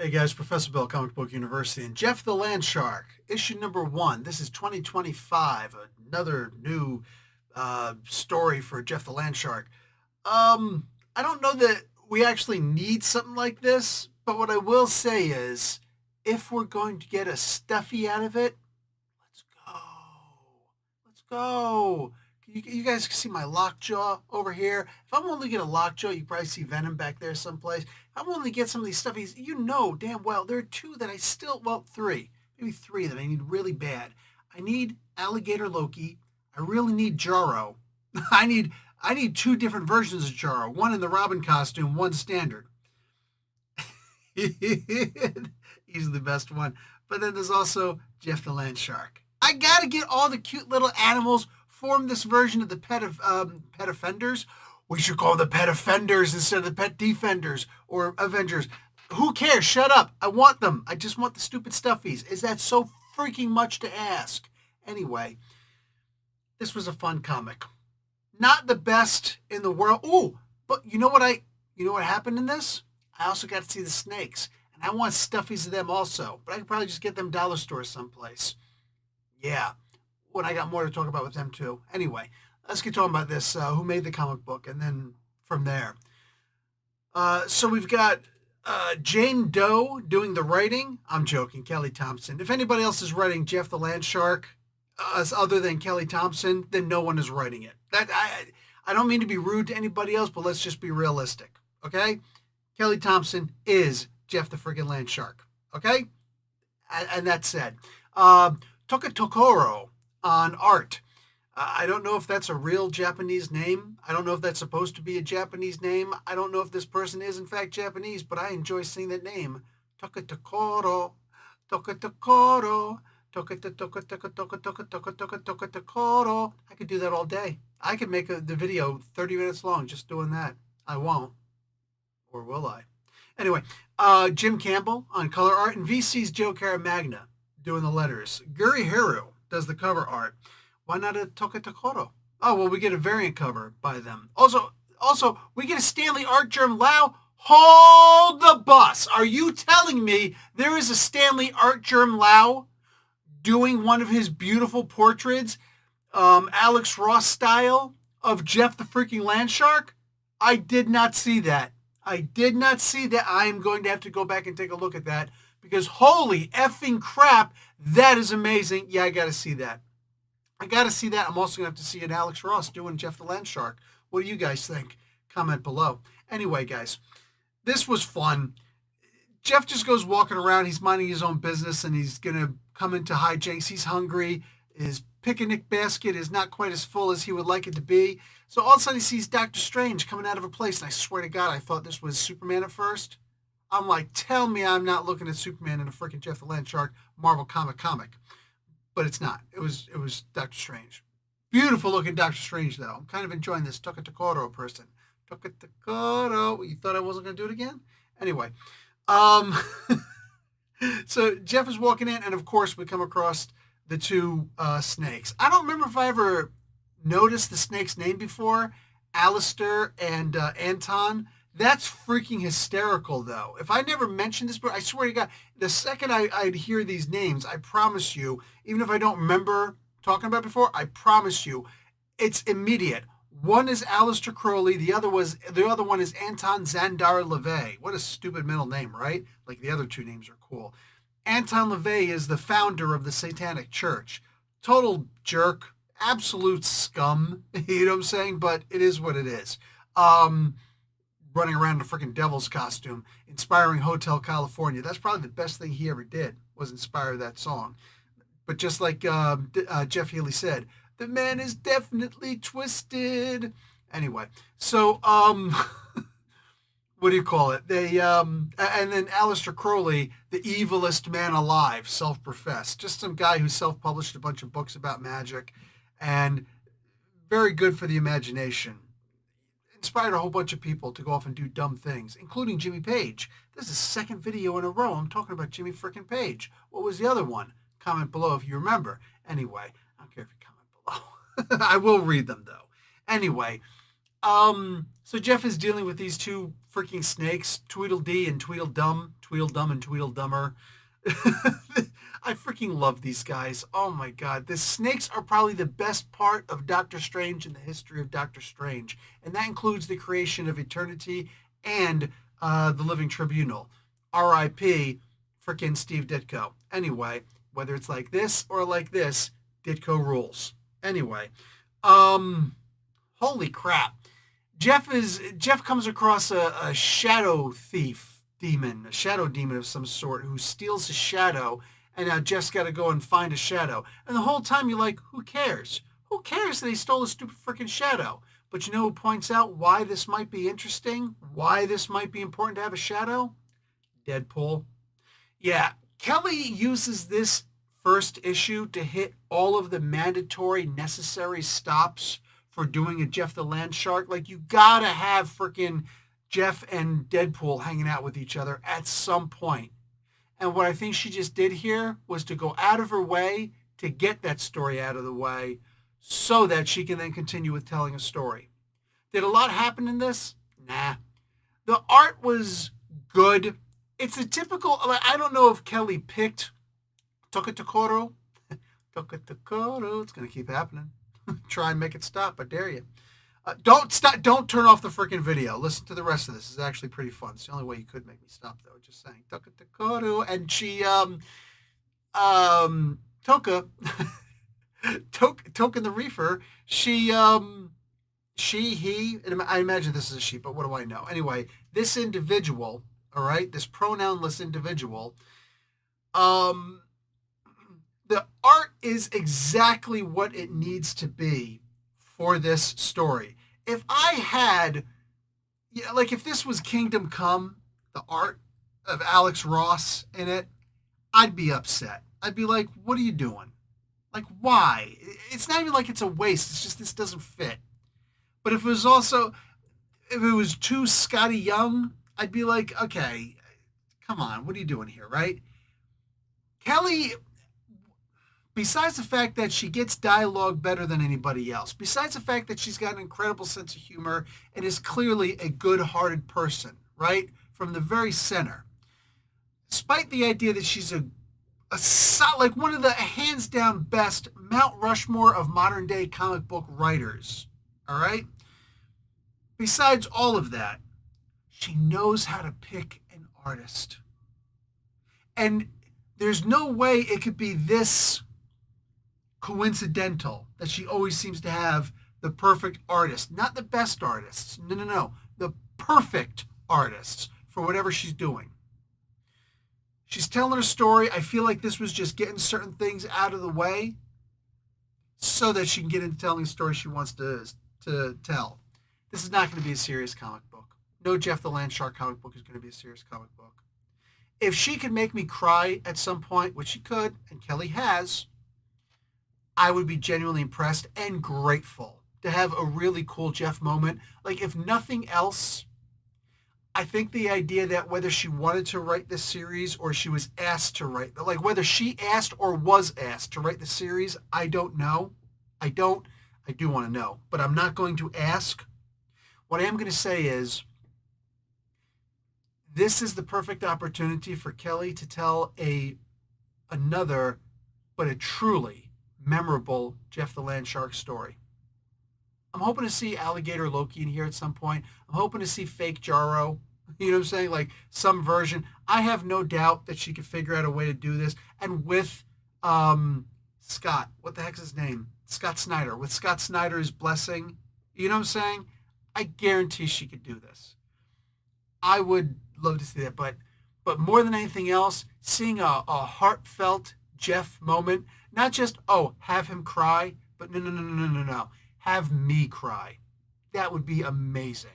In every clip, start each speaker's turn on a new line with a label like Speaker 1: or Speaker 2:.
Speaker 1: Hey guys, Professor Bill, Comic Book University, and Jeff the Land Shark, issue number 1. This is 2025, another new story for Jeff the Land Shark. I don't know that we actually need something like this, but what I will say is, if we're going to get a stuffy out of it, let's go. Let's go. You guys can see my lockjaw over here. If I'm only get a lockjaw, you probably see Venom back there someplace. If I'm only get some of these stuffies, you know damn well there are two that I still, well, three, maybe three that I need really bad. I need Alligator Loki. I really need Jarro. I need I need two different versions of Jarro. One in the Robin costume, one standard. He's the best one. But then there's also Jeff the Land Shark. I gotta get all the cute little animals form this version of the pet offenders. We should call them the pet offenders instead of the pet defenders or Avengers. Who cares? Shut up. I want them. I just want the stupid stuffies. Is that so freaking much to ask? Anyway, this was a fun comic. Not the best in the world. Oh, but you know what happened in this? I also got to see the snakes, and I want stuffies of them also. But I could probably just get them dollar stores someplace. Yeah, when I got more to talk about with them too. Anyway, let's get talking about this. Who made the comic book, and then from there. So we've got Jane Doe doing the writing. I'm joking, Kelly Thompson. If anybody else is writing Jeff the Land Shark, other than Kelly Thompson, then no one is writing it. I don't mean to be rude to anybody else, but let's just be realistic, okay? Kelly Thompson is Jeff the friggin' Land Shark, okay? And that said, Toka Tokoro on art. I don't know if that's a real Japanese name. I don't know if that's supposed to be a Japanese name. I don't know if this person is in fact Japanese, but I enjoy saying that name. Toka Tokoro, Toka Tokoro, Toka Toka Toka Toka Toka Toka Toka Toka Tokoro. I could do that all day. I could make the video 30 minutes long just doing that. I won't. Or will I? Anyway, Jim Campbell on color art, and VC's Joe Caramagna doing the letters. Guri Hiru does the cover art. Why not a Toka Tokoro? Oh, well, we get a variant cover by them. Also, we get a Stanley Art Germ Lau. Hold the bus. Are you telling me there is a Stanley Art Germ Lau doing one of his beautiful portraits, Alex Ross style, of Jeff the freaking Land Shark? I did not see that. I did not see that. I am going to have to go back and take a look at that because holy effing crap, that is amazing. Yeah, I got to see that. I'm also going to have to see an Alex Ross doing Jeff the Land Shark. What do you guys think? Comment below. Anyway, guys, this was fun. Jeff just goes walking around. He's minding his own business, and he's going to come into hijinks. He's hungry. His picnic basket is not quite as full as he would like it to be. So all of a sudden he sees Doctor Strange coming out of a place, and I swear to God, I thought this was Superman at first. I'm like, tell me I'm not looking at Superman in a freaking Jeff the Land Shark Marvel comic. But it's not. It was Doctor Strange. Beautiful looking Doctor Strange, though. I'm kind of enjoying this Toka Tokoro person. Toka Tokoro. You thought I wasn't going to do it again? Anyway. So Jeff is walking in, and of course we come across the two snakes. I don't remember if I ever noticed the snake's name before. Alistair and Anton. That's freaking hysterical, though. If I never mentioned this, but I swear to God, the second I'd hear these names, I promise you, even if I don't remember talking about it before, I promise you, it's immediate. One is Aleister Crowley, the other one is Anton Zandar LaVey. What a stupid middle name, right? Like the other two names are cool. Anton LaVey is the founder of the Satanic Church. Total jerk, absolute scum. You know what I'm saying? But it is what it is. Running around in a freaking devil's costume, inspiring Hotel California. That's probably the best thing he ever did, was inspire that song. But just like Jeff Healey said, the man is definitely twisted. Anyway, so what do you call it? They and then Aleister Crowley, the evilest man alive, self-professed, just some guy who self-published a bunch of books about magic, and very good for the imagination. Inspired a whole bunch of people to go off and do dumb things, including Jimmy Page. This is the second video in a row I'm talking about Jimmy frickin' Page. What was the other one? Comment below if you remember. Anyway, I don't care if you comment below. I will read them, though. Anyway, So Jeff is dealing with these two freaking snakes, Tweedledee and Tweedledum, Tweedledum and Tweedledummer. I freaking love these guys. Oh my god. The snakes are probably the best part of Doctor Strange in the history of Doctor Strange. And that includes the creation of Eternity and the Living Tribunal. R.I.P. freaking Steve Ditko. Anyway, whether it's like this or like this, Ditko rules. Anyway, holy crap. Jeff comes across a shadow thief demon, a shadow demon of some sort who steals a shadow, and now Jeff's got to go and find a shadow. And the whole time you're like, who cares? Who cares that he stole a stupid freaking shadow? But you know who points out why this might be interesting? Why this might be important to have a shadow? Deadpool. Yeah, Kelly uses this first issue to hit all of the mandatory necessary stops for doing a Jeff the Land Shark. Like, you gotta have freaking Jeff and Deadpool hanging out with each other at some point. And what I think she just did here was to go out of her way to get that story out of the way so that she can then continue with telling a story. Did a lot happen in this? Nah. The art was good. It's a typical, I don't know if Kelly picked Tokotokoro. Tokotokoro. It's going to keep happening. Try and make it stop. I dare you. Don't stop. Don't turn off the freaking video. Listen to the rest of this. It's actually pretty fun. It's the only way you could make me stop, though. Just saying. Tokotokoro. And she, Toka, Token the Reefer, he, I imagine this is a she, but what do I know? Anyway, this individual, all right, this pronounless individual, the art is exactly what it needs to be for this story. If I had, like if this was Kingdom Come, the art of Alex Ross in it, I'd be upset. I'd be like, what are you doing? Like, why? It's not even like it's a waste. It's just this doesn't fit. But if it was too Scotty Young, I'd be like, okay, come on, what are you doing here, right? Kelly, besides the fact that she gets dialogue better than anybody else, besides the fact that she's got an incredible sense of humor and is clearly a good-hearted person, right? From the very center. Despite the idea that she's like one of the hands-down best Mount Rushmore of modern-day comic book writers, all right? Besides all of that, she knows how to pick an artist. And there's no way it could be this coincidental that she always seems to have the perfect artist. Not the best artists. No. The perfect artists for whatever she's doing. She's telling a story. I feel like this was just getting certain things out of the way so that she can get into telling the story she wants to tell. This is not going to be a serious comic book. No Jeff the Land Shark comic book is going to be a serious comic book. If she could make me cry at some point, which she could, and Kelly has, I would be genuinely impressed and grateful to have a really cool Jeff moment. Like, if nothing else, I think the idea that whether she wanted to write this series or she was asked to write, like whether she asked or was asked to write the series, I don't know. I do want to know, but I'm not going to ask. What I am going to say is, this is the perfect opportunity for Kelly to tell another, but a truly memorable Jeff the Land Shark story. I'm hoping to see Alligator Loki in here at some point. I'm hoping to see fake Jarro. You know what I'm saying? Like some version. I have no doubt that she could figure out a way to do this. And with Scott, what the heck's his name? Scott Snyder. With Scott Snyder's blessing, you know what I'm saying? I guarantee she could do this. I would love to see that. But more than anything else, seeing a heartfelt Jeff moment, not just, have him cry, but no. Have me cry. That would be amazing.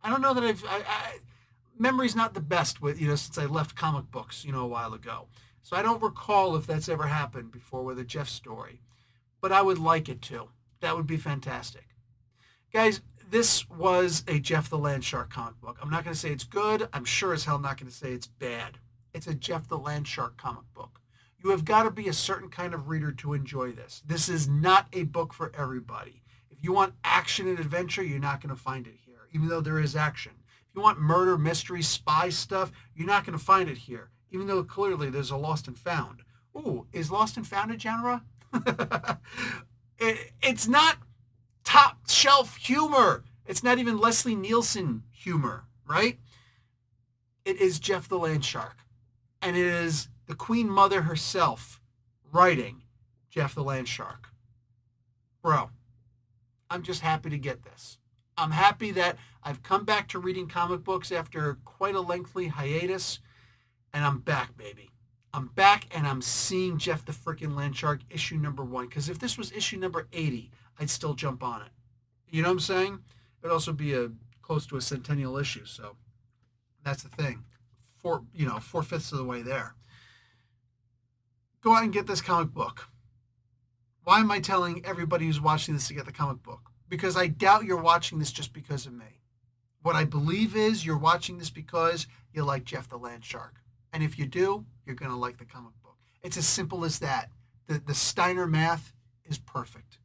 Speaker 1: I don't know that memory's not the best with, since I left comic books, a while ago. So I don't recall if that's ever happened before with a Jeff story. But I would like it to. That would be fantastic. Guys, this was a Jeff the Land Shark comic book. I'm not going to say it's good. I'm sure as hell not going to say it's bad. It's a Jeff the Land Shark comic book. You have got to be a certain kind of reader to enjoy this. This is not a book for everybody. If If you want action and adventure, you're not going to find it here, even though there is action. If you want murder, mystery, spy stuff, you're not going to find it here, even though clearly there's a Lost and Found. Ooh, is Lost and Found a genre? It's not top shelf humor. It's not even Leslie Nielsen humor, right? It is Jeff the Land Shark. And it is the Queen Mother herself writing Jeff the Land Shark. Bro, I'm just happy to get this. I'm happy that I've come back to reading comic books after quite a lengthy hiatus, and I'm back, baby. I'm back, and I'm seeing Jeff the freaking Land Shark issue number 1. Because if this was issue number 80, I'd still jump on it. You know what I'm saying? It'd also be close to a centennial issue, so that's the thing. 4/5 of the way there. Go out and get this comic book. Why am I telling everybody who's watching this to get the comic book? Because I doubt you're watching this just because of me. What I believe is you're watching this because you like Jeff the Land Shark. And if you do, you're going to like the comic book. It's as simple as that. The Steiner math is perfect.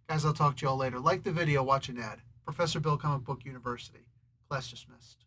Speaker 1: Guys, I'll talk to you all later. Like the video, watch an ad. Professor Bill, Comic Book University. Class dismissed.